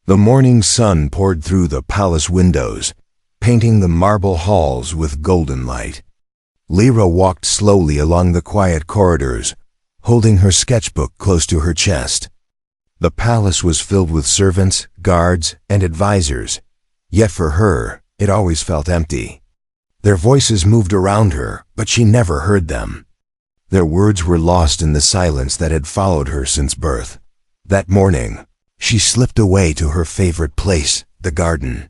The morning sun poured through the palace windows, painting the marble halls with golden light. Lyra walked slowly along the quiet corridors, holding her sketchbook close to her chest. The palace was filled with servants, guards, and advisors, yet for her, it always felt empty. Their voices moved around her, but she never heard them. Their words were lost in the silence that had followed her since birth. That morning, she slipped away to her favorite place, the garden.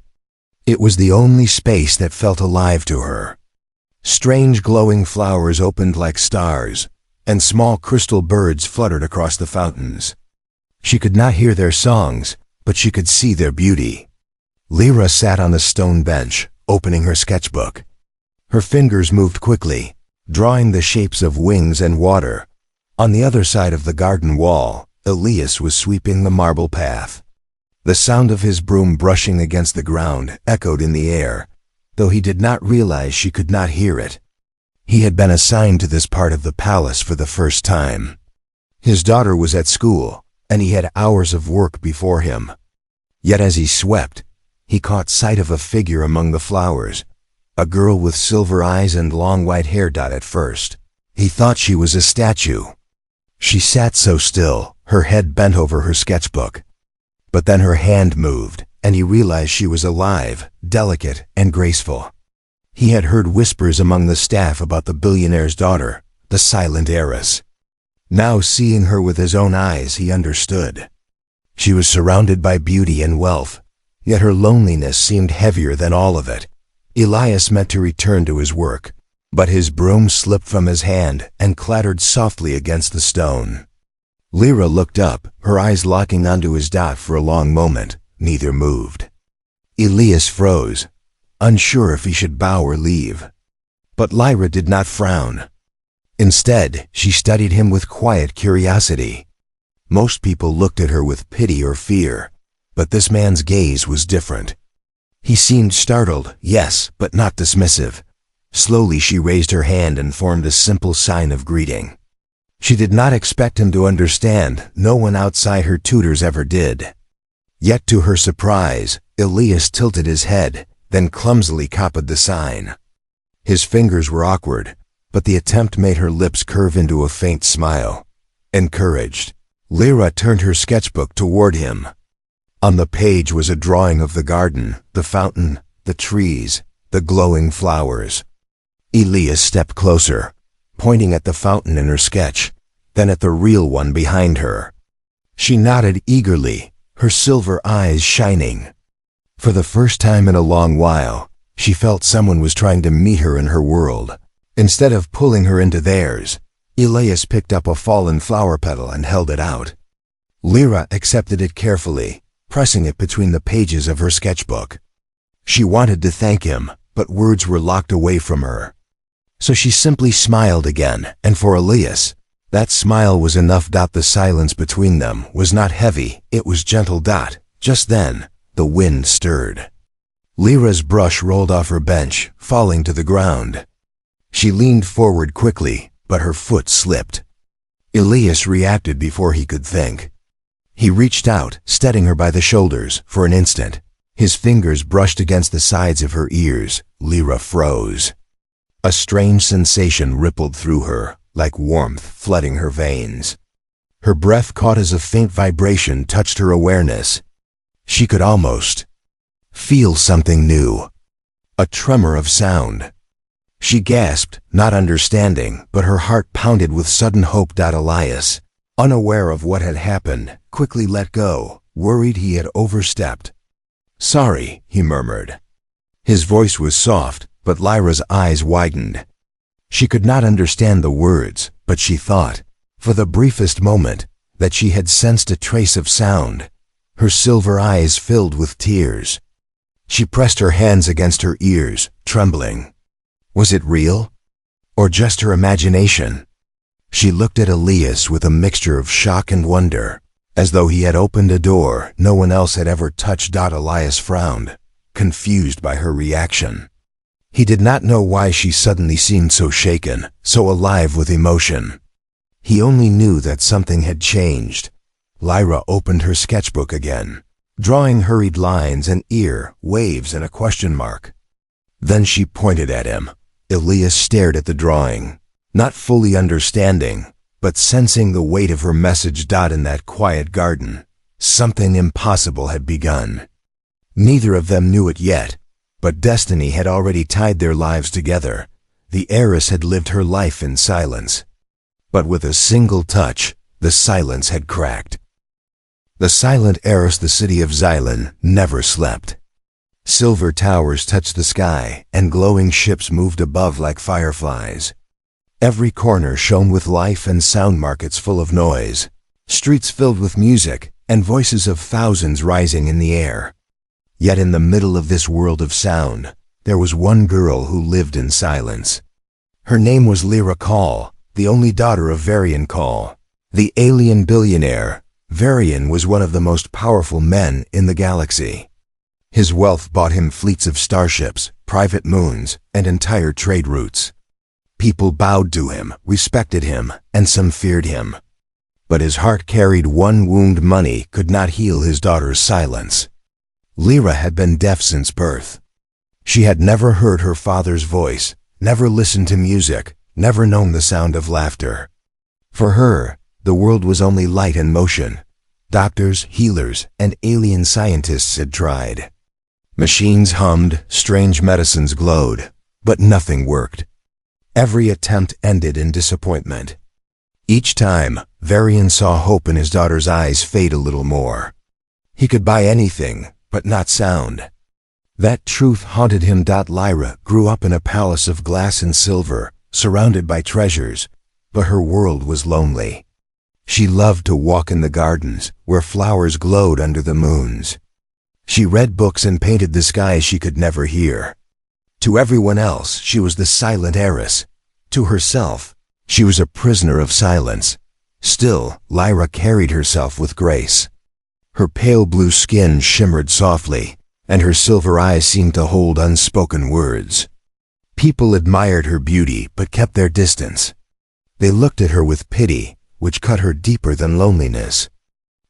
It was the only space that felt alive to her. Strange glowing flowers opened like stars, and small crystal birds fluttered across the fountains. She could not hear their songs, but she could see their beauty. Lyra sat on a stone bench, opening her sketchbook. Her fingers moved quickly, drawing the shapes of wings and water. On the other side of the garden wall, Elias was sweeping the marble path. The sound of his broom brushing against the ground echoed in the air, though he did not realize she could not hear it. He had been assigned to this part of the palace for the first time. His daughter was at school, and he had hours of work before him. Yet as he swept, he caught sight of a figure among the flowers, a girl with silver eyes and long white hair. At first, he thought she was a statue. She sat so still, her head bent over her sketchbook. But then her hand moved, and he realized she was alive, delicate, and graceful. He had heard whispers among the staff about the billionaire's daughter, the silent heiress. Now seeing her with his own eyes, he understood. She was surrounded by beauty and wealth, yet her loneliness seemed heavier than all of it. Elias meant to return to his work, but his broom slipped from his hand and clattered softly against the stone. Lyra looked up, her eyes locking onto his dot for a long moment. Neither moved. Elias froze, unsure if he should bow or leave. But Lyra did not frown. Instead, she studied him with quiet curiosity. Most people looked at her with pity or fear, but this man's gaze was different. He seemed startled, yes, but not dismissive. Slowly she raised her hand and formed a simple sign of greeting. She did not expect him to understand. No one outside her tutors ever did. Yet to her surprise, Elias tilted his head, then clumsily copied the sign. His fingers were awkward, but the attempt made her lips curve into a faint smile. Encouraged, Lyra turned her sketchbook toward him. On the page was a drawing of the garden, the fountain, the trees, the glowing flowers. Elias stepped closer, pointing at the fountain in her sketch, then at the real one behind her. She nodded eagerly, her silver eyes shining. For the first time in a long while, she felt someone was trying to meet her in her world. Instead of pulling her into theirs, Elias picked up a fallen flower petal and held it out. Lyra accepted it carefully, pressing it between the pages of her sketchbook. She wanted to thank him, but words were locked away from her. So she simply smiled again, and for Elias, that smile was enough. The silence between them was not heavy, it was gentle. Just then, the wind stirred. Lyra's brush rolled off her bench, falling to the ground. She leaned forward quickly, but her foot slipped. Elias reacted before he could think. He reached out, steadying her by the shoulders. For an instant, his fingers brushed against the sides of her ears. Lyra froze. A strange sensation rippled through her, like warmth flooding her veins. Her breath caught as a faint vibration touched her awareness. She could almost feel something new. A tremor of sound. She gasped, not understanding, but her heart pounded with sudden hope. Elias, unaware of what had happened, quickly let go, worried he had overstepped. "Sorry," he murmured. His voice was soft, but Lyra's eyes widened. She could not understand the words, but she thought, for the briefest moment, that she had sensed a trace of sound. Her silver eyes filled with tears. She pressed her hands against her ears, trembling. Was it real? Or just her imagination? She looked at Elias with a mixture of shock and wonder, as though he had opened a door no one else had ever touched. Elias frowned, confused by her reaction. He did not know why she suddenly seemed so shaken, so alive with emotion. He only knew that something had changed. Lyra opened her sketchbook again. drawing hurried lines, an ear, waves, and a question mark. Then she pointed at him. Elias stared at the drawing, not fully understanding, but sensing the weight of her message. In that quiet garden, something impossible had begun. Neither of them knew it yet, but destiny had already tied their lives together. The heiress had lived her life in silence. But with a single touch, the silence had cracked. The silent heiress, the city of Xylan, never slept. Silver towers touched the sky, and glowing ships moved above like fireflies. Every corner shone with life, and sound, markets full of noise, streets filled with music, and voices of thousands rising in the air. Yet in the middle of this world of sound, there was one girl who lived in silence. Her name was Lyra Call, the only daughter of Varian Call, the alien billionaire. Varian was one of the most powerful men in the galaxy. His wealth bought him fleets of starships, private moons, and entire trade routes. People bowed to him, respected him, and some feared him. But his heart carried one wound. Money could not heal his daughter's silence. Lyra had been deaf since birth. She had never heard her father's voice, never listened to music, never known the sound of laughter. For her, the world was only light and motion. Doctors, healers, and alien scientists had tried. Machines hummed, strange medicines glowed, but nothing worked. Every attempt ended in disappointment. Each time, Varian saw hope in his daughter's eyes fade a little more. He could buy anything, but not sound. That truth haunted him. Lyra grew up in a palace of glass and silver, surrounded by treasures, but her world was lonely. She loved to walk in the gardens, where flowers glowed under the moons. She read books and painted the skies she could never hear. To everyone else, she was the silent heiress. To herself, she was a prisoner of silence. Still, Lyra carried herself with grace. Her pale blue skin shimmered softly, and her silver eyes seemed to hold unspoken words. People admired her beauty but kept their distance. They looked at her with pity, which cut her deeper than loneliness.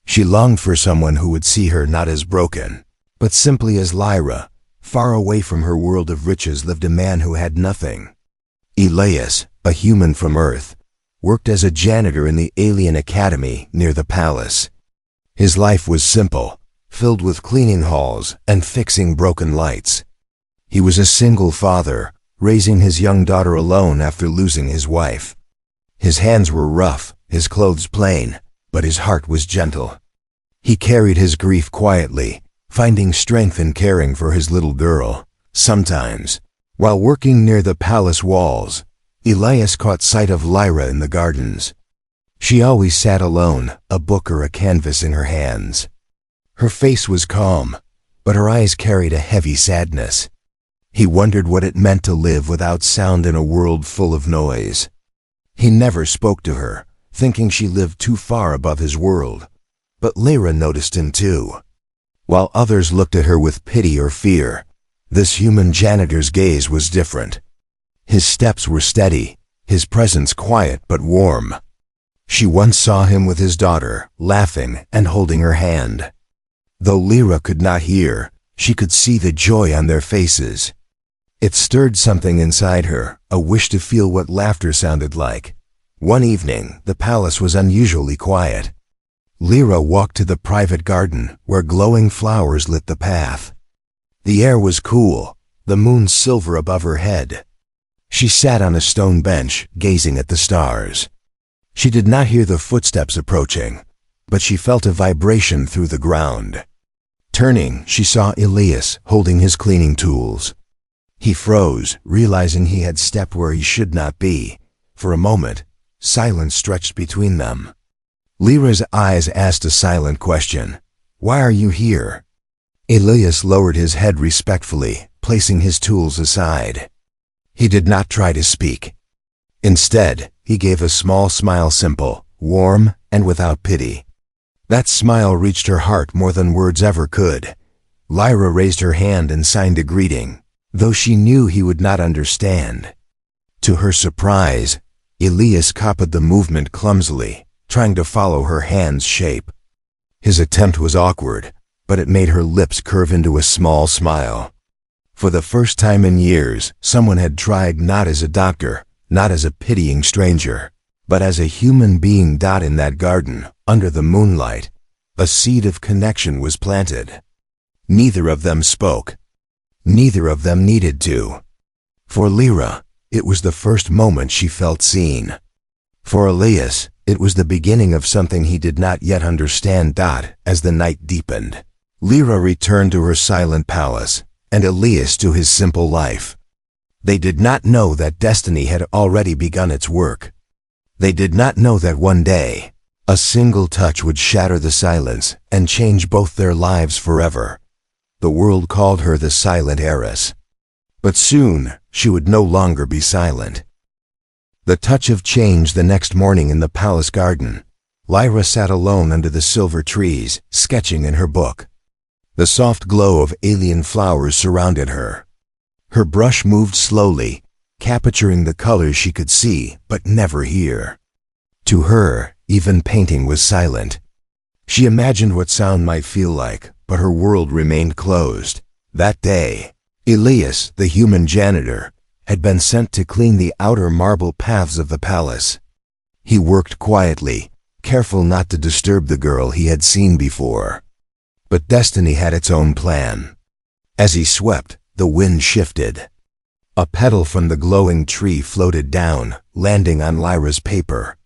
She longed for someone who would see her not as broken, but simply as Lyra. Far away from her world of riches lived a man who had nothing. Elias, a human from Earth, worked as a janitor in the alien academy near the palace. His life was simple, filled with cleaning halls and fixing broken lights. He was a single father, raising his young daughter alone after losing his wife. His hands were rough, his clothes plain, but his heart was gentle. He carried his grief quietly, finding strength in caring for his little girl. Sometimes, while working near the palace walls, Elias caught sight of Lyra in the gardens. She always sat alone, a book or a canvas in her hands. Her face was calm, but her eyes carried a heavy sadness. He wondered what it meant to live without sound in a world full of noise. He never spoke to her, thinking she lived too far above his world. But Lyra noticed him too. While others looked at her with pity or fear, this human janitor's gaze was different. His steps were steady, his presence quiet but warm. She once saw him with his daughter, laughing and holding her hand. Though Lyra could not hear, she could see the joy on their faces. It stirred something inside her, a wish to feel what laughter sounded like. One evening, the palace was unusually quiet. Lyra walked to the private garden, where glowing flowers lit the path. The air was cool, the moon silver above her head. She sat on a stone bench, gazing at the stars. She did not hear the footsteps approaching, but she felt a vibration through the ground. Turning, she saw Elias holding his cleaning tools. He froze, realizing he had stepped where he should not be. For a moment, silence stretched between them. Lyra's eyes asked a silent question. "Why are you here?" Elias lowered his head respectfully, placing his tools aside. He did not try to speak. Instead, he gave a small smile, simple, warm, and without pity. That smile reached her heart more than words ever could. Lyra raised her hand and signed a greeting, though she knew he would not understand. To her surprise, Elias copied the movement clumsily, trying to follow her hand's shape. His attempt was awkward, but it made her lips curve into a small smile. For the first time in years, someone had tried not as a doctor, not as a pitying stranger, but as a human being. In that garden, under the moonlight, a seed of connection was planted. Neither of them spoke. Neither of them needed to. For Lyra, it was the first moment she felt seen. For Elias, it was the beginning of something he did not yet understand. As the night deepened, Lyra returned to her silent palace, and Elias to his simple life. They did not know that destiny had already begun its work. They did not know that one day, a single touch would shatter the silence and change both their lives forever. The world called her the silent heiress. But soon, she would no longer be silent. The touch of change. The next morning in the palace garden, Lyra sat alone under the silver trees, sketching in her book. The soft glow of alien flowers surrounded her. Her brush moved slowly, capturing the colors she could see but never hear. To her, even painting was silent. She imagined what sound might feel like, but her world remained closed. That day, Elias, the human janitor, had been sent to clean the outer marble paths of the palace. He worked quietly, careful not to disturb the girl he had seen before. But destiny had its own plan. As he swept, the wind shifted. A petal from the glowing tree floated down, landing on Lyra's paper.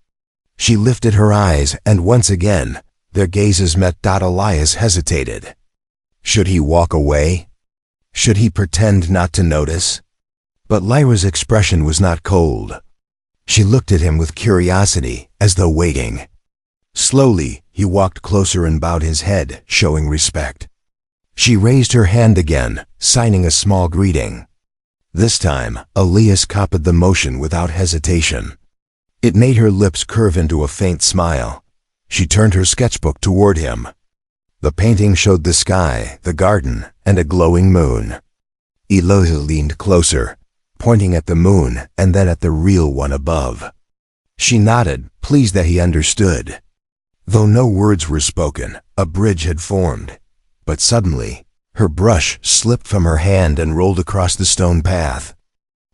She lifted her eyes, and once again, their gazes met. Elias hesitated. Should he walk away? Should he pretend not to notice? But Lyra's expression was not cold. She looked at him with curiosity, as though waiting. Slowly, he walked closer and bowed his head, showing respect. She raised her hand again, signing a small greeting. This time, Elias copied the motion without hesitation. It made her lips curve into a faint smile. She turned her sketchbook toward him. The painting showed the sky, the garden, and a glowing moon. Elias leaned closer, pointing at the moon and then at the real one above. She nodded, pleased that he understood. Though no words were spoken, a bridge had formed. But suddenly, her brush slipped from her hand and rolled across the stone path.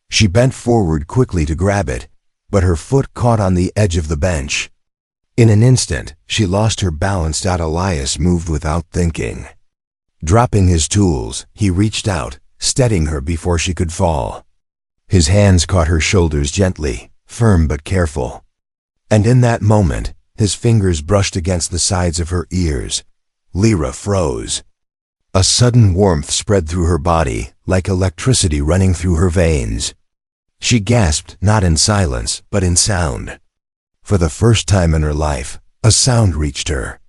She bent forward quickly to grab it, but her foot caught on the edge of the bench. In an instant, she lost her balance. Elias moved without thinking. Dropping his tools, he reached out, steadying her before she could fall. His hands caught her shoulders gently, firm but careful. And in that moment, his fingers brushed against the sides of her ears. Lyra froze. A sudden warmth spread through her body, like electricity running through her veins. She gasped, not in silence, but in sound. For the first time in her life, a sound reached her.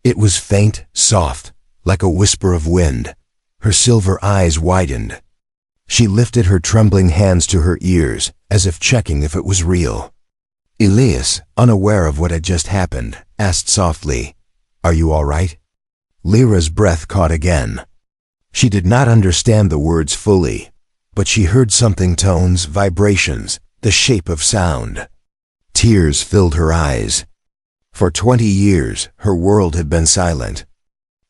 It was faint, soft, like a whisper of wind. Her silver eyes widened. She lifted her trembling hands to her ears, as if checking if it was real. Elias, unaware of what had just happened, asked softly, "Are you all right?" Lyra's breath caught again. She did not understand the words fully, but she heard something: tones, vibrations, the shape of sound. Tears filled her eyes. For 20 years, her world had been silent.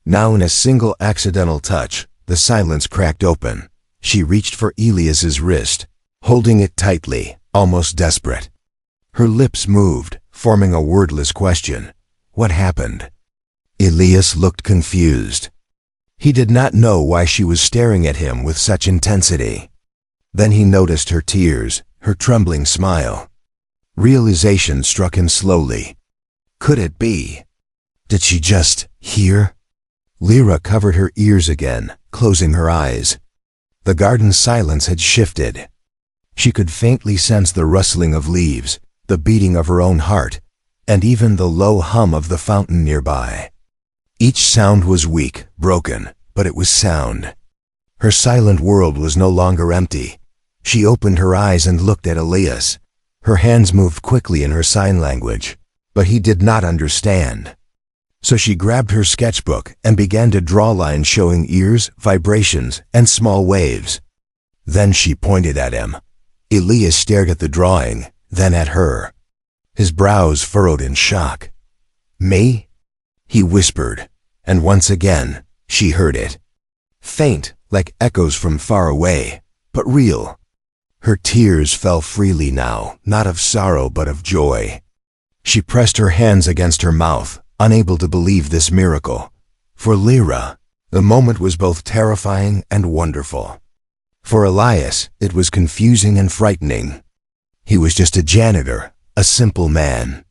Now in a single accidental touch, the silence cracked open. She reached for Elias's wrist, holding it tightly, almost desperate. Her lips moved, forming a wordless question. What happened? Elias looked confused. He did not know why she was staring at him with such intensity. Then he noticed her tears, her trembling smile. Realization struck him slowly. Could it be? Did she just hear? Lyra covered her ears again, closing her eyes. The garden's silence had shifted. She could faintly sense the rustling of leaves, the beating of her own heart, and even the low hum of the fountain nearby. Each sound was weak, broken, but it was sound. Her silent world was no longer empty. She opened her eyes and looked at Elias. Her hands moved quickly in her sign language, but he did not understand. So she grabbed her sketchbook and began to draw lines showing ears, vibrations, and small waves. Then she pointed at him. Elias stared at the drawing, then at her. His brows furrowed in shock. "Me?" he whispered, and once again, She heard it. Faint, like echoes from far away, but real. Her tears fell freely now, not of sorrow but of joy. She pressed her hands against her mouth, unable to believe this miracle. For Lyra, the moment was both terrifying and wonderful. For Elias, it was confusing and frightening. He was just a janitor, a simple man.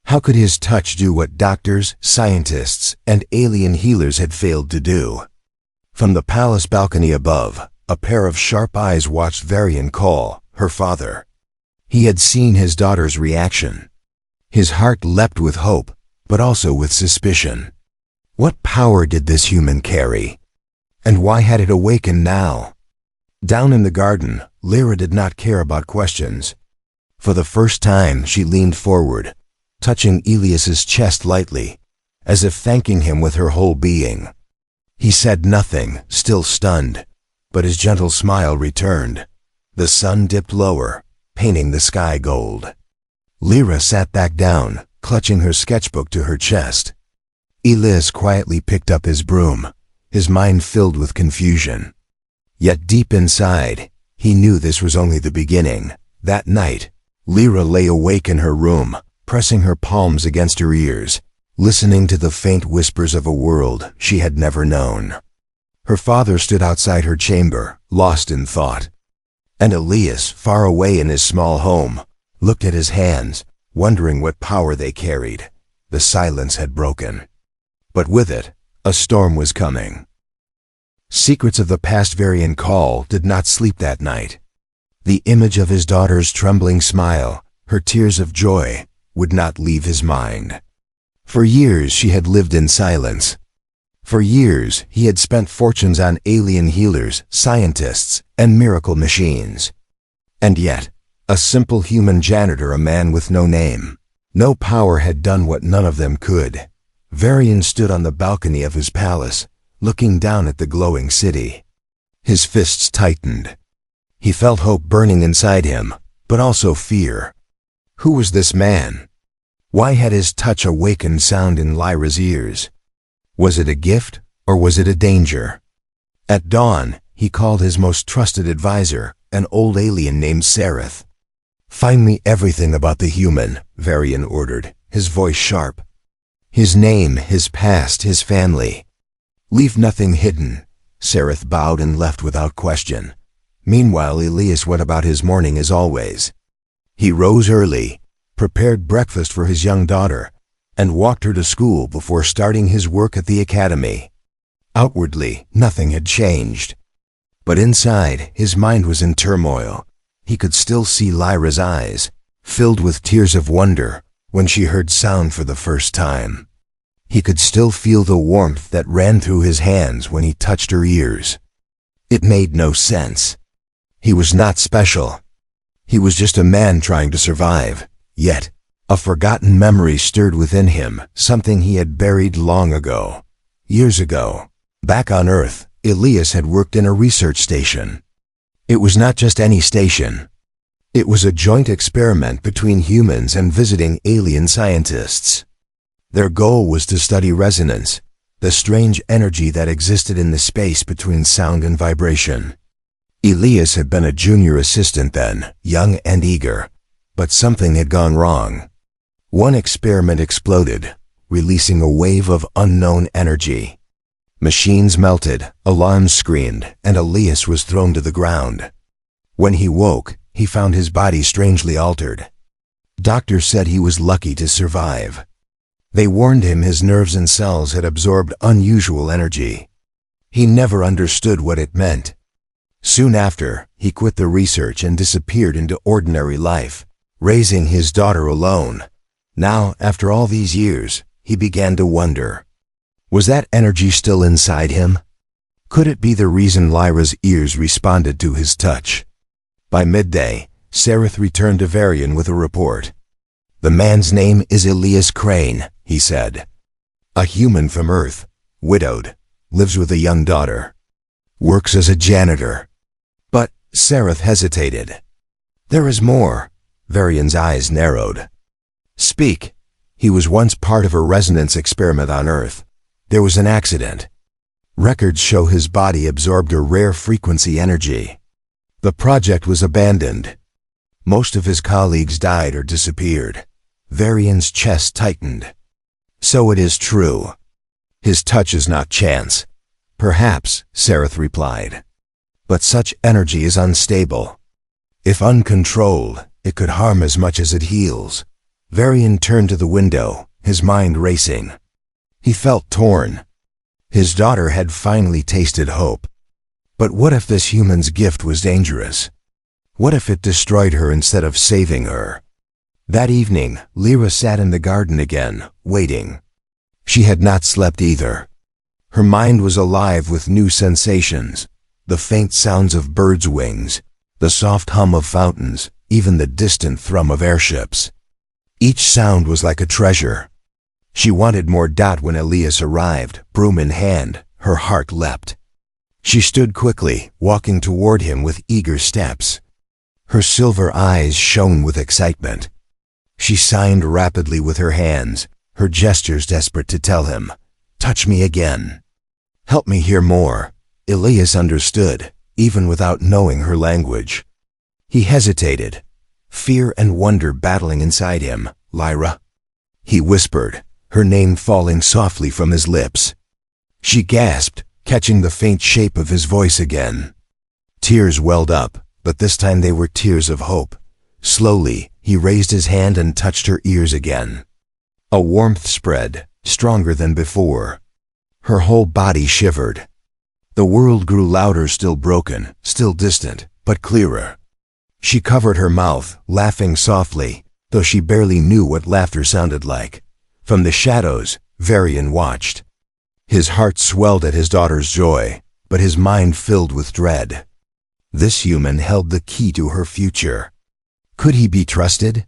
How could his touch do what doctors, scientists, and alien healers had failed to do? From the palace balcony above, a pair of sharp eyes watched Varian call, her father. He had seen his daughter's reaction. His heart leapt with hope, but also with suspicion. What power did this human carry? And why had it awakened now? Down in the garden, Lyra did not care about questions. For the first time, she leaned forward, touching Elias's chest lightly, as if thanking him with her whole being. He said nothing, still stunned, but his gentle smile returned. The sun dipped lower, painting the sky gold. Lyra sat back down, clutching her sketchbook to her chest. Elias quietly picked up his broom, his mind filled with confusion. Yet deep inside, he knew this was only the beginning. That night, Lyra lay awake in her room, pressing her palms against her ears, listening to the faint whispers of a world she had never known. Her father stood outside her chamber, lost in thought. And Elias, far away in his small home, looked at his hands, wondering what power they carried. The silence had broken. But with it, a storm was coming. Secrets of the past Varian call did not sleep that night. The image of his daughter's trembling smile, her tears of joy, would not leave his mind. For years she had lived in silence. For years he had spent fortunes on alien healers, scientists, and miracle machines. And yet, a simple human janitor, a man with no name, no power, had done what none of them could. Varian stood on the balcony of his palace, looking down at the glowing city. His fists tightened. He felt hope burning inside him, but also fear. Who was this man? Why had his touch awakened sound in Lyra's ears? Was it a gift, or was it a danger? At dawn, he called his most trusted advisor, an old alien named Sereth. "Find me everything about the human," Varian ordered, his voice sharp. "His name, his past, his family. Leave nothing hidden." Sereth bowed and left without question. Meanwhile, Elias went about his morning as always. He rose early, prepared breakfast for his young daughter, and walked her to school before starting his work at the academy. Outwardly, nothing had changed. But inside, his mind was in turmoil. He could still see Lyra's eyes, filled with tears of wonder, when she heard sound for the first time. He could still feel the warmth that ran through his hands when he touched her ears. It made no sense. He was not special. He was just a man trying to survive. Yet, a forgotten memory stirred within him, something he had buried long ago. Years ago, back on Earth, Elias had worked in a research station. It was not just any station. It was a joint experiment between humans and visiting alien scientists. Their goal was to study resonance, the strange energy that existed in the space between sound and vibration. Elias had been a junior assistant then, young and eager, but something had gone wrong. One experiment exploded, releasing a wave of unknown energy. Machines melted, alarms screamed, and Elias was thrown to the ground. When he woke, he found his body strangely altered. Doctors said he was lucky to survive. They warned him his nerves and cells had absorbed unusual energy. He never understood what it meant. Soon after, he quit the research and disappeared into ordinary life, raising his daughter alone. Now, after all these years, he began to wonder. Was that energy still inside him? Could it be the reason Lyra's ears responded to his touch? By midday, Sereth returned to Varian with a report. "The man's name is Elias Crane," he said. "A human from Earth, widowed, lives with a young daughter. Works as a janitor." But Sereth hesitated. "There is more." Varian's eyes narrowed. "Speak." "He was once part of a resonance experiment on Earth. There was an accident. Records show his body absorbed a rare frequency energy. The project was abandoned. Most of his colleagues died or disappeared. Varian's chest tightened. So it is true. His touch is not chance. Perhaps, Sareth replied. But such energy is unstable. If uncontrolled, it could harm as much as it heals. Varian turned to the window, his mind racing. He felt torn. His daughter had finally tasted hope. But what if this human's gift was dangerous? What if it destroyed her instead of saving her? That evening, Lyra sat in the garden again, waiting. She had not slept either. Her mind was alive with new sensations, the faint sounds of birds' wings, the soft hum of fountains, even the distant thrum of airships. Each sound was like a treasure. She wanted more. When Elias arrived, broom in hand, her heart leapt. She stood quickly, walking toward him with eager steps. Her silver eyes shone with excitement. She signed rapidly with her hands, her gestures desperate to tell him, "Touch me again. Help me hear more." Elias understood, even without knowing her language. He hesitated, fear and wonder battling inside him. "Lyra," he whispered, her name falling softly from his lips. She gasped, catching the faint shape of his voice again. Tears welled up, but this time they were tears of hope. Slowly, he raised his hand and touched her ears again. A warmth spread, stronger than before. Her whole body shivered. The world grew louder, still broken, still distant, but clearer. She covered her mouth, laughing softly, though she barely knew what laughter sounded like. From the shadows, Varian watched. His heart swelled at his daughter's joy, but his mind filled with dread. This human held the key to her future. Could he be trusted?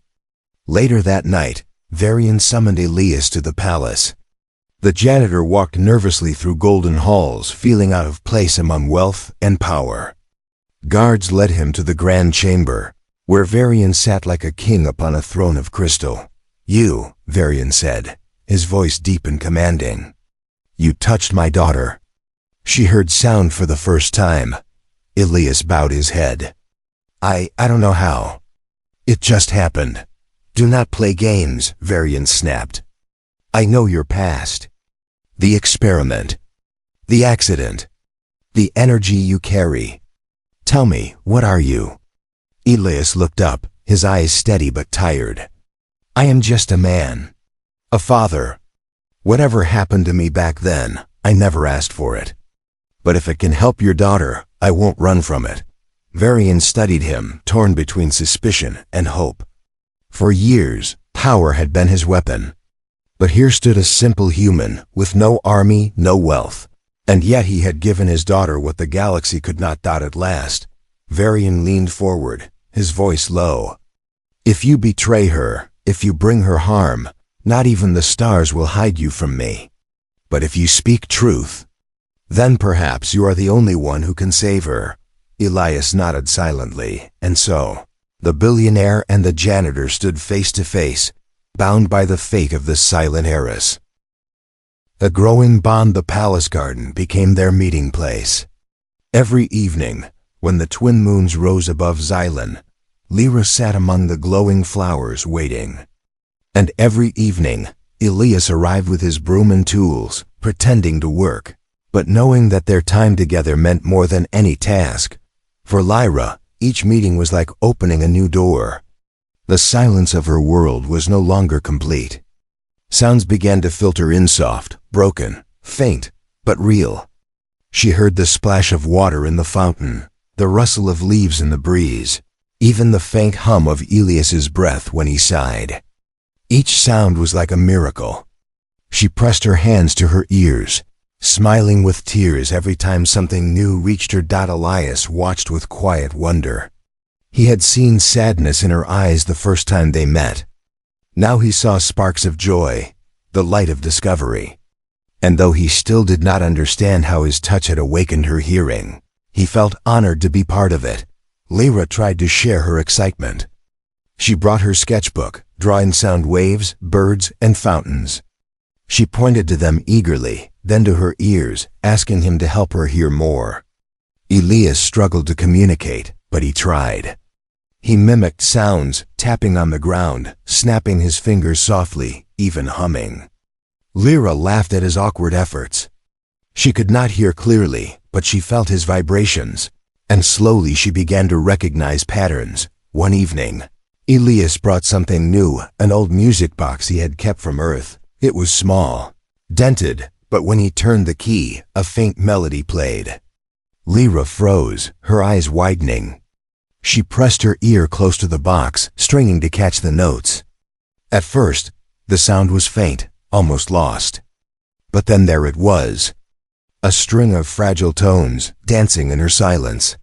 Later that night, Varian summoned Elias to the palace. The janitor walked nervously through golden halls, feeling out of place among wealth and power. Guards led him to the grand chamber, where Varian sat like a king upon a throne of crystal. "You," Varian said, his voice deep and commanding. "You touched my daughter." She heard sound for the first time. Elias bowed his head. I don't know how. It just happened." "Do not play games," Varian snapped. "I know your past. The experiment. The accident. The energy you carry. Tell me, what are you?" Elias looked up, his eyes steady but tired. "I am just a man. A father. Whatever happened to me back then, I never asked for it. But if it can help your daughter, I won't run from it." Varian studied him, torn between suspicion and hope. For years, power had been his weapon. But here stood a simple human, with no army, no wealth. And yet he had given his daughter what the galaxy could not. At last, Varian leaned forward, his voice low. "If you betray her, if you bring her harm, not even the stars will hide you from me. But if you speak truth, then perhaps you are the only one who can save her." Elias nodded silently, and so, the billionaire and the janitor stood face to face, bound by the fate of the silent heiress. A growing bond. The palace garden became their meeting place. Every evening, when the twin moons rose above Xylan, Lyra sat among the glowing flowers waiting. And every evening, Elias arrived with his broom and tools, pretending to work, but knowing that their time together meant more than any task. For Lyra, each meeting was like opening a new door. The silence of her world was no longer complete. Sounds began to filter in, soft, broken, faint, but real. She heard the splash of water in the fountain, the rustle of leaves in the breeze, even the faint hum of Elias's breath when he sighed. Each sound was like a miracle. She pressed her hands to her ears, smiling with tears every time something new reached her. Elias watched with quiet wonder. He had seen sadness in her eyes the first time they met. Now he saw sparks of joy, the light of discovery. And though he still did not understand how his touch had awakened her hearing, he felt honored to be part of it. Lyra tried to share her excitement. She brought her sketchbook, drawing sound waves, birds, and fountains. She pointed to them eagerly, then to her ears, asking him to help her hear more. Elias struggled to communicate, but he tried. He mimicked sounds, tapping on the ground, snapping his fingers softly, even humming. Lyra laughed at his awkward efforts. She could not hear clearly, but she felt his vibrations, and slowly she began to recognize patterns. One evening, Elias brought something new, an old music box he had kept from Earth. It was small, dented, but when he turned the key, a faint melody played. Lyra froze, her eyes widening. She pressed her ear close to the box, straining to catch the notes. At first, the sound was faint, almost lost. But then there it was, a string of fragile tones dancing in her silence.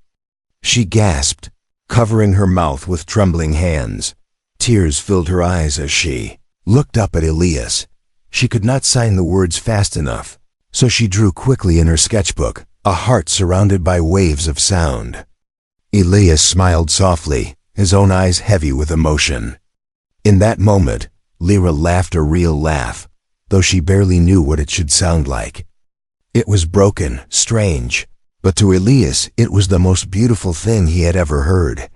She gasped, covering her mouth with trembling hands. Tears filled her eyes as she looked up at Elias. She could not sign the words fast enough, so she drew quickly in her sketchbook, a heart surrounded by waves of sound. Elias smiled softly, his own eyes heavy with emotion. In that moment, Lyra laughed a real laugh, though she barely knew what it should sound like. It was broken, strange, but to Elias it was the most beautiful thing he had ever heard.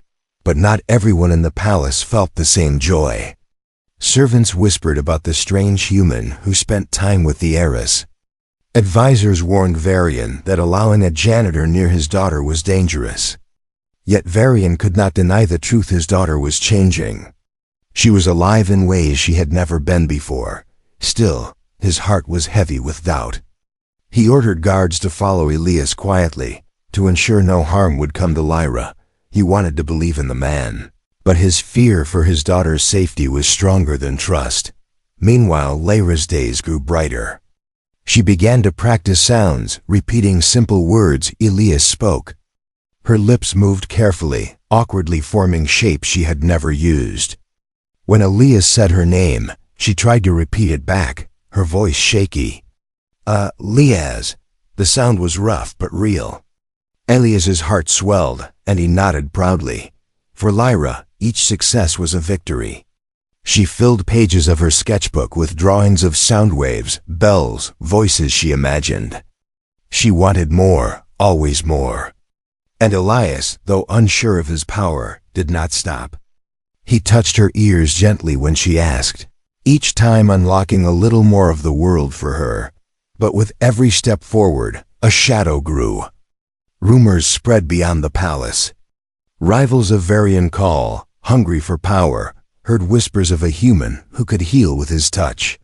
But not everyone in the palace felt the same joy. Servants whispered about the strange human who spent time with the heiress. Advisors warned Varian that allowing a janitor near his daughter was dangerous. Yet Varian could not deny the truth: his daughter was changing. She was alive in ways she had never been before. Still, his heart was heavy with doubt. He ordered guards to follow Elias quietly, to ensure no harm would come to Lyra. He wanted to believe in the man, but his fear for his daughter's safety was stronger than trust. Meanwhile, Lyra's days grew brighter. She began to practice sounds, repeating simple words Elias spoke. Her lips moved carefully, awkwardly forming shapes she had never used. When Elias said her name, she tried to repeat it back, her voice shaky. Liaz. The sound was rough but real. Elias's heart swelled, and he nodded proudly. For Lyra, each success was a victory. She filled pages of her sketchbook with drawings of sound waves, bells, voices she imagined. She wanted more, always more. And Elias, though unsure of his power, did not stop. He touched her ears gently when she asked, each time unlocking a little more of the world for her. But with every step forward, a shadow grew. Rumors spread beyond the palace. Rivals of Varian Call, hungry for power, heard whispers of a human who could heal with his touch.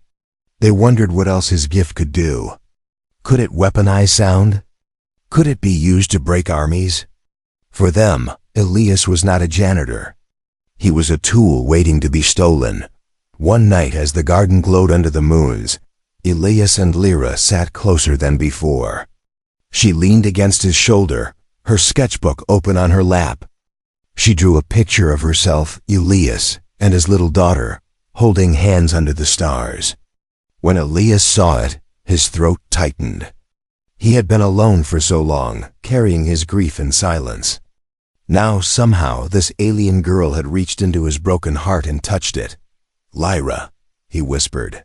They wondered what else his gift could do. Could it weaponize sound? Could it be used to break armies? For them, Elias was not a janitor. He was a tool waiting to be stolen. One night, as the garden glowed under the moons, Elias and Lyra sat closer than before. She leaned against his shoulder, her sketchbook open on her lap. She drew a picture of herself, Elias, and his little daughter, holding hands under the stars. When Elias saw it, his throat tightened. He had been alone for so long, carrying his grief in silence. Now, somehow, this alien girl had reached into his broken heart and touched it. "Lyra," he whispered.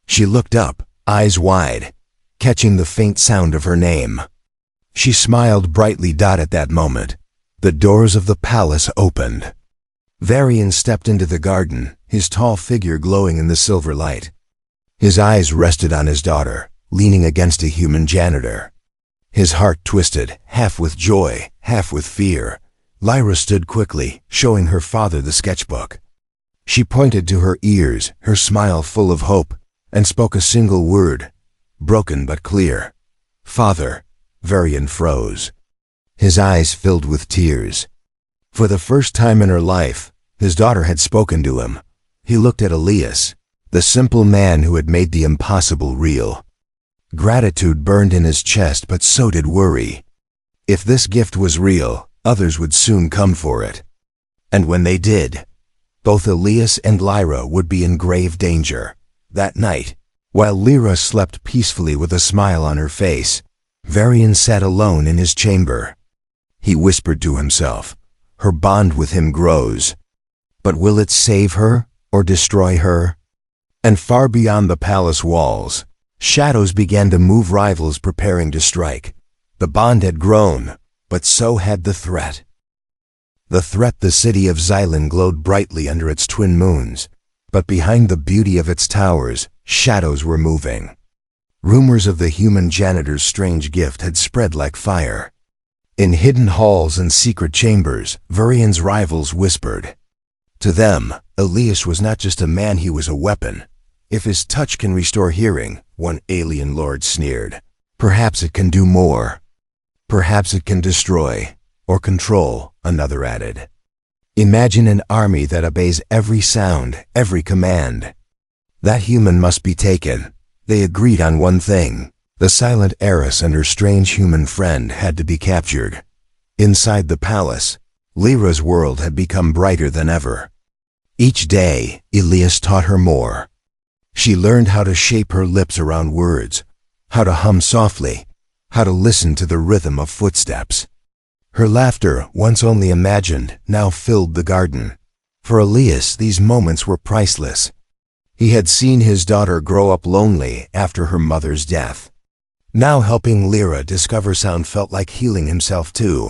She looked up, eyes wide, catching the faint sound of her name. She smiled brightly. At that moment, the doors of the palace opened. Varian stepped into the garden, his tall figure glowing in the silver light. His eyes rested on his daughter, leaning against a human janitor. His heart twisted, half with joy, half with fear. Lyra stood quickly, showing her father the sketchbook. She pointed to her ears, her smile full of hope, and spoke a single word, broken but clear. "Father." Varian froze. His eyes filled with tears. For the first time in her life, his daughter had spoken to him. He looked at Elias, the simple man who had made the impossible real. Gratitude burned in his chest, but so did worry. If this gift was real, others would soon come for it. And when they did, both Elias and Lyra would be in grave danger. That night, while Lyra slept peacefully with a smile on her face, Varian sat alone in his chamber. He whispered to himself, "Her bond with him grows. But will it save her or destroy her?" And far beyond the palace walls, shadows began to move, rivals preparing to strike. The bond had grown, but so had the threat. The city of Xylan glowed brightly under its twin moons, but behind the beauty of its towers, shadows were moving. Rumors of the human janitor's strange gift had spread like fire. In hidden halls and secret chambers, Varian's rivals whispered. To them, Elias was not just a man, he was a weapon. If his touch can restore hearing, one alien lord sneered, perhaps it can do more. Perhaps it can destroy or control, another added. Imagine an army that obeys every sound, every command. That human must be taken. They agreed on one thing. The silent heiress and her strange human friend had to be captured. Inside the palace, Lyra's world had become brighter than ever. Each day, Elias taught her more. She learned how to shape her lips around words, how to hum softly, how to listen to the rhythm of footsteps. Her laughter, once only imagined, now filled the garden. For Elias, these moments were priceless. He had seen his daughter grow up lonely after her mother's death. Now helping Lyra discover sound felt like healing himself too.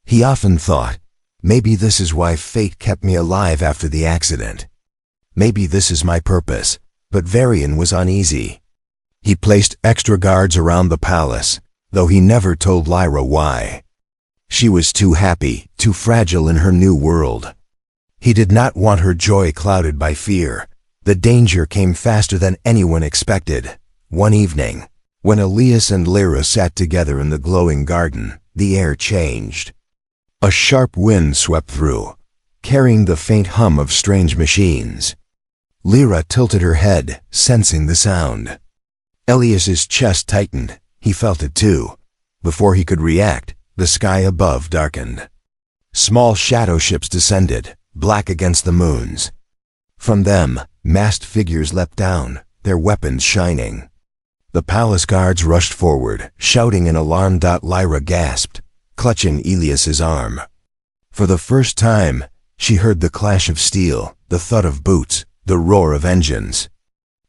He often thought, maybe this is why fate kept me alive after the accident. Maybe this is my purpose. But Varian was uneasy. He placed extra guards around the palace, though he never told Lyra why. She was too happy, too fragile in her new world. He did not want her joy clouded by fear. The danger came faster than anyone expected. One evening, when Elias and Lyra sat together in the glowing garden, the air changed. A sharp wind swept through, carrying the faint hum of strange machines. Lyra tilted her head, sensing the sound. Elias's chest tightened. He felt it too. Before he could react, the sky above darkened. Small shadow ships descended, black against the moons. From them, masked figures leapt down, their weapons shining. The palace guards rushed forward, shouting in alarm. Lyra gasped, clutching Elias's arm. For the first time, she heard the clash of steel, the thud of boots, the roar of engines.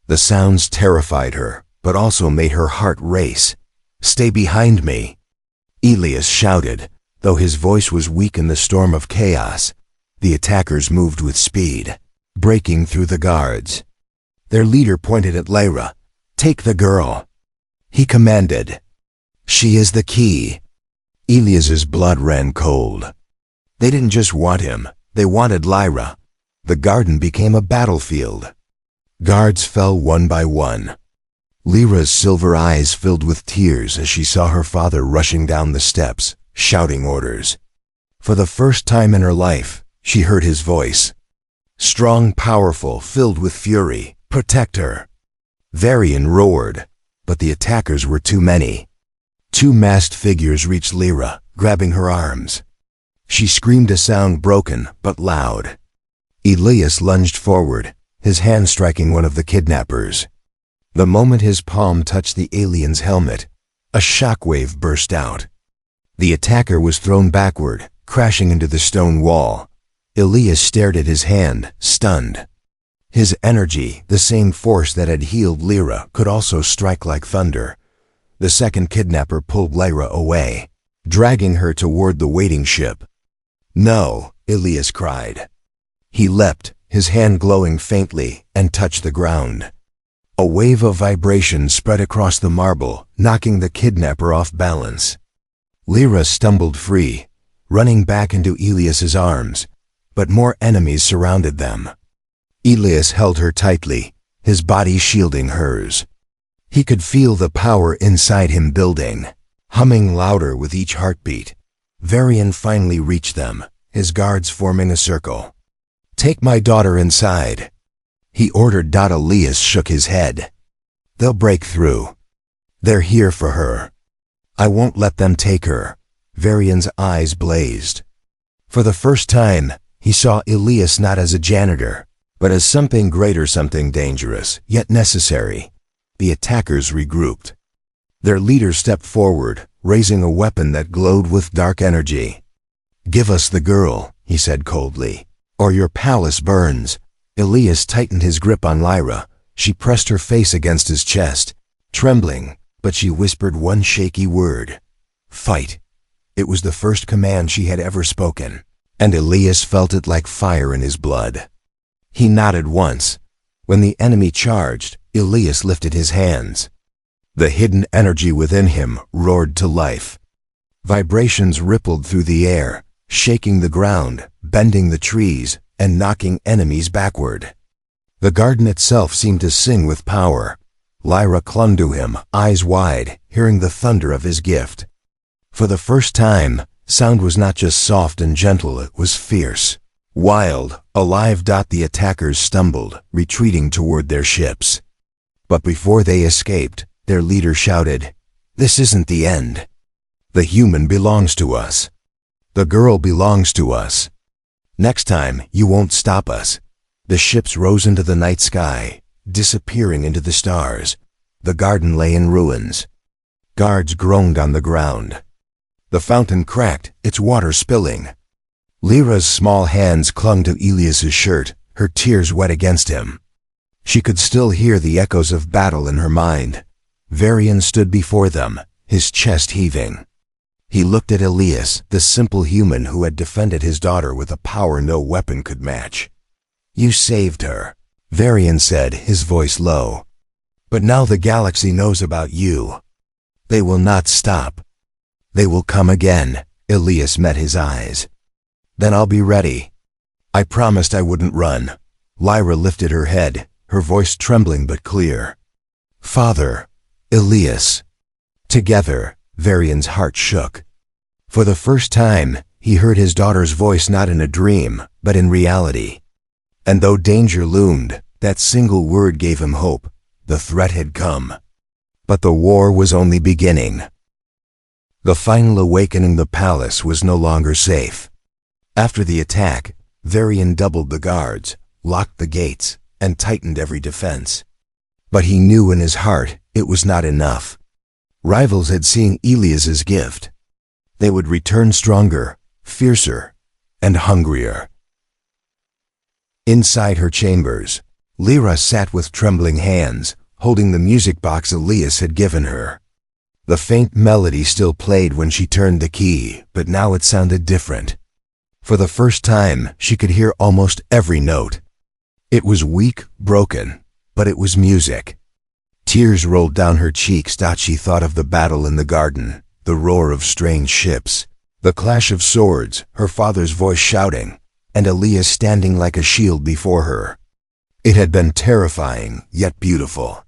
The sounds terrified her, but also made her heart race. Stay behind me, Elias shouted, though his voice was weak in the storm of chaos. The attackers moved with speed, breaking through the guards. Their leader pointed at Lyra. Take the girl, he commanded. She is the key. Elias's blood ran cold. They didn't just want him, they wanted Lyra. The garden became a battlefield. Guards fell one by one. Lyra's silver eyes filled with tears as she saw her father rushing down the steps, shouting orders. For the first time in her life, she heard his voice. Strong, powerful, filled with fury. Protect her. Varian roared, but the attackers were too many. Two masked figures reached Lyra, grabbing her arms. She screamed, a sound broken but loud. Elias lunged forward, his hand striking one of the kidnappers. The moment his palm touched the alien's helmet, a shockwave burst out. The attacker was thrown backward, crashing into the stone wall. Elias stared at his hand, stunned. His energy, the same force that had healed Lyra, could also strike like thunder. The second kidnapper pulled Lyra away, dragging her toward the waiting ship. No, Elias cried. He leapt, his hand glowing faintly, and touched the ground. A wave of vibration spread across the marble, knocking the kidnapper off balance. Lyra stumbled free, running back into Elias's arms, but more enemies surrounded them. Elias held her tightly, his body shielding hers. He could feel the power inside him building, humming louder with each heartbeat. Varian finally reached them, his guards forming a circle. Take my daughter inside, he ordered. Elias shook his head. They'll break through. They're here for her. I won't let them take her. Varian's eyes blazed. For the first time, he saw Elias not as a janitor, but as something greater, something dangerous, yet necessary. The attackers regrouped. Their leader stepped forward, raising a weapon that glowed with dark energy. Give us the girl, he said coldly, or your palace burns. Elias tightened his grip on Lyra, She pressed her face against his chest, trembling, but she whispered one shaky word. Fight. It was the first command she had ever spoken, and Elias felt it like fire in his blood. He nodded once. When the enemy charged, Elias lifted his hands. The hidden energy within him roared to life. Vibrations rippled through the air, shaking the ground, bending the trees, and knocking enemies backward. The garden itself seemed to sing with power. Lyra clung to him, eyes wide, hearing the thunder of his gift. For the first time, sound was not just soft and gentle, it was fierce. Wild, alive. The attackers stumbled, retreating toward their ships. But before they escaped, their leader shouted, "This isn't the end. The human belongs to us. The girl belongs to us. Next time, you won't stop us." The ships rose into the night sky, disappearing into the stars. The garden lay in ruins. Guards groaned on the ground. The fountain cracked, its water spilling. Lyra's small hands clung to Elias's shirt, her tears wet against him. She could still hear the echoes of battle in her mind. Varian stood before them, his chest heaving. He looked at Elias, the simple human who had defended his daughter with a power no weapon could match. "You saved her," Varian said, his voice low. "But now the galaxy knows about you. They will not stop. They will come again." Elias met his eyes. "Then I'll be ready. I promised I wouldn't run." Lyra lifted her head, her voice trembling but clear. "Father, Elias." Together, Varian's heart shook. For the first time, he heard his daughter's voice not in a dream, but in reality. And though danger loomed, that single word gave him hope. The threat had come. But the war was only beginning. The final awakening. The palace was no longer safe. After the attack, Varian doubled the guards, locked the gates, and tightened every defense. But he knew in his heart it was not enough. Rivals had seen Elias's gift. They would return stronger, fiercer, and hungrier. Inside her chambers, Lyra sat with trembling hands, holding the music box Elias had given her. The faint melody still played when she turned the key, but now it sounded different. For the first time, she could hear almost every note. It was weak, broken, but it was music. Tears rolled down her cheeks. She thought of the battle in the garden, the roar of strange ships, the clash of swords, her father's voice shouting, and Elias standing like a shield before her. It had been terrifying, yet beautiful.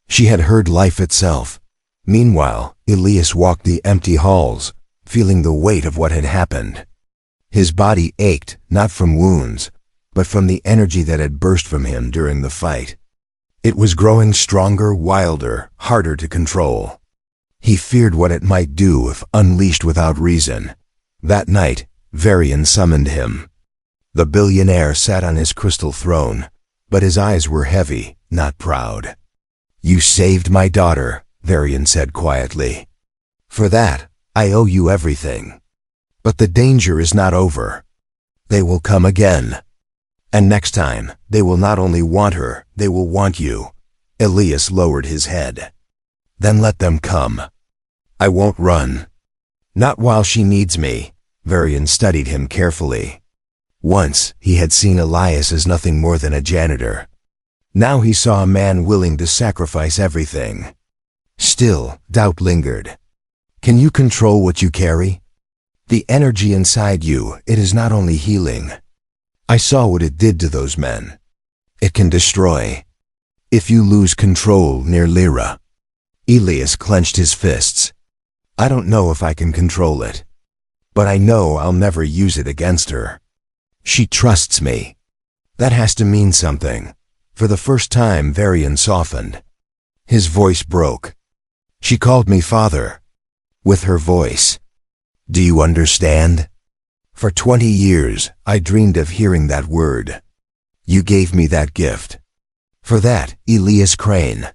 She had heard life itself. Meanwhile, Elias walked the empty halls, feeling the weight of what had happened. His body ached, not from wounds, but from the energy that had burst from him during the fight. It was growing stronger, wilder, harder to control. He feared what it might do if unleashed without reason. That night, Varian summoned him. The billionaire sat on his crystal throne, but his eyes were heavy, not proud. "You saved my daughter," Varian said quietly. "For that, I owe you everything. But the danger is not over. They will come again. And next time, they will not only want her, they will want you." Elias lowered his head. "Then let them come. I won't run. Not while she needs me." Varian studied him carefully. Once, he had seen Elias as nothing more than a janitor. Now he saw a man willing to sacrifice everything. Still, doubt lingered. "Can you control what you carry? The energy inside you, it is not only healing. I saw what it did to those men. It can destroy. If you lose control near Lyra." Elias clenched his fists. "I don't know if I can control it. But I know I'll never use it against her. She trusts me. That has to mean something." For the first time, Varian softened. His voice broke. "She called me father." With her voice. "Do you understand? For 20 years, I dreamed of hearing that word. You gave me that gift. For that, Elias Crane,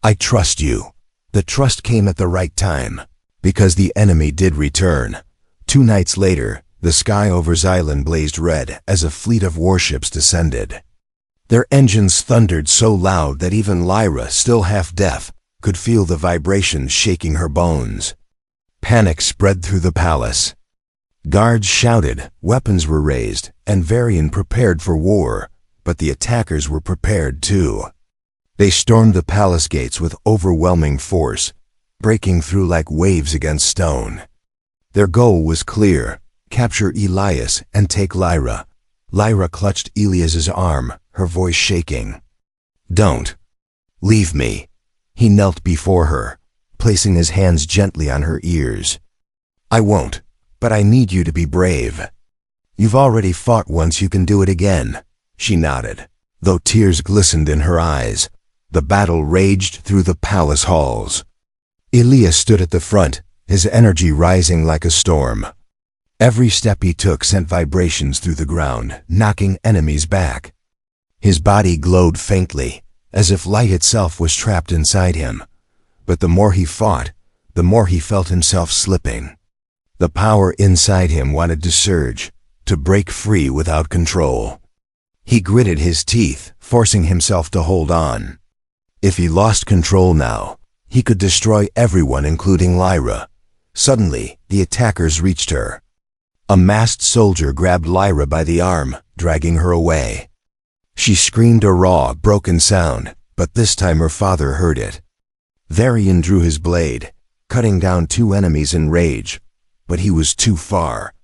I trust you." The trust came at the right time, because the enemy did return. 2 nights later, the sky over Xylan blazed red as a fleet of warships descended. Their engines thundered so loud that even Lyra, still half deaf, could feel the vibrations shaking her bones. Panic spread through the palace. Guards shouted, weapons were raised, and Varian prepared for war, but the attackers were prepared too. They stormed the palace gates with overwhelming force, breaking through like waves against stone. Their goal was clear: capture Elias and take Lyra. Lyra clutched Elias's arm, her voice shaking. "Don't. Leave me." He knelt before her, placing his hands gently on her ears. "I won't, but I need you to be brave. You've already fought once, you can do it again." She nodded, though tears glistened in her eyes. The battle raged through the palace halls. Elias stood at the front, his energy rising like a storm. Every step he took sent vibrations through the ground, knocking enemies back. His body glowed faintly, as if light itself was trapped inside him. But the more he fought, the more he felt himself slipping. The power inside him wanted to surge, to break free without control. He gritted his teeth, forcing himself to hold on. If he lost control now, he could destroy everyone, including Lyra. Suddenly, the attackers reached her. A masked soldier grabbed Lyra by the arm, dragging her away. She screamed a raw, broken sound, but this time her father heard it. Varian drew his blade, cutting down two enemies in rage, but he was too far.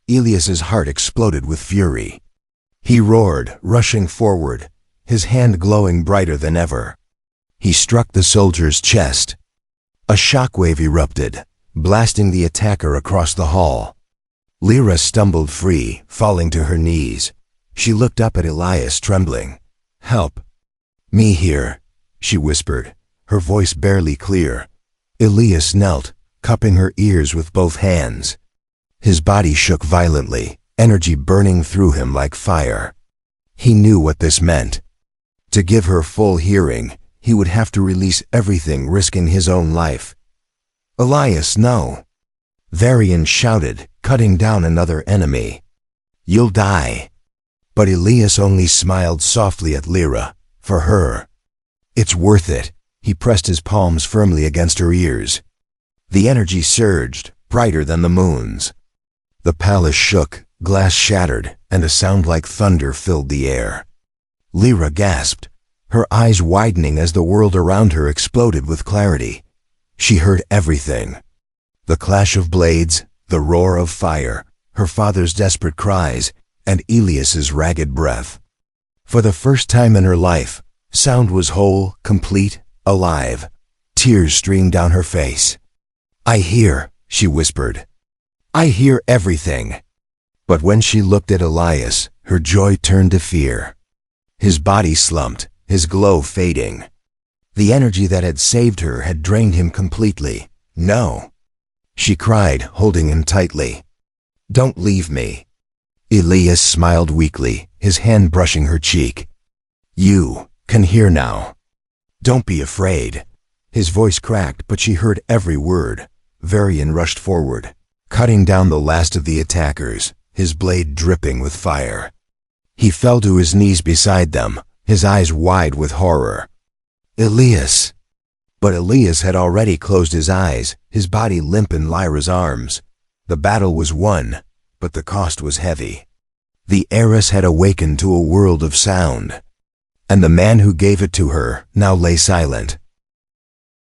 Elias's heart exploded with fury. He roared, rushing forward, his hand glowing brighter than ever. He struck the soldier's chest. A shockwave erupted, blasting the attacker across the hall. Lyra stumbled free, falling to her knees. She looked up at Elias, trembling. "Help. Me here," she whispered, her voice barely clear. Elias knelt, cupping her ears with both hands. His body shook violently, energy burning through him like fire. He knew what this meant. To give her full hearing, he would have to release everything, risking his own life. "Elias, no!" Varian shouted, cutting down another enemy. "You'll die." But Elias only smiled softly at Lyra. For her. "It's worth it." He pressed his palms firmly against her ears. The energy surged, brighter than the moon's. The palace shook, glass shattered, and a sound like thunder filled the air. Lyra gasped, her eyes widening as the world around her exploded with clarity. She heard everything. The clash of blades, the roar of fire, her father's desperate cries, and Elias's ragged breath. For the first time in her life, sound was whole, complete, alive. Tears streamed down her face. "I hear," she whispered. "I hear everything." But when she looked at Elias, her joy turned to fear. His body slumped, his glow fading. The energy that had saved her had drained him completely. "No," she cried, holding him tightly. "Don't leave me." Elias smiled weakly, his hand brushing her cheek. "You can hear now. Don't be afraid." His voice cracked, but she heard every word. Varian rushed forward, cutting down the last of the attackers, his blade dripping with fire. He fell to his knees beside them, his eyes wide with horror. "Elias!" But Elias had already closed his eyes, his body limp in Lyra's arms. The battle was won, but the cost was heavy. The heiress had awakened to a world of sound, and the man who gave it to her now lay silent,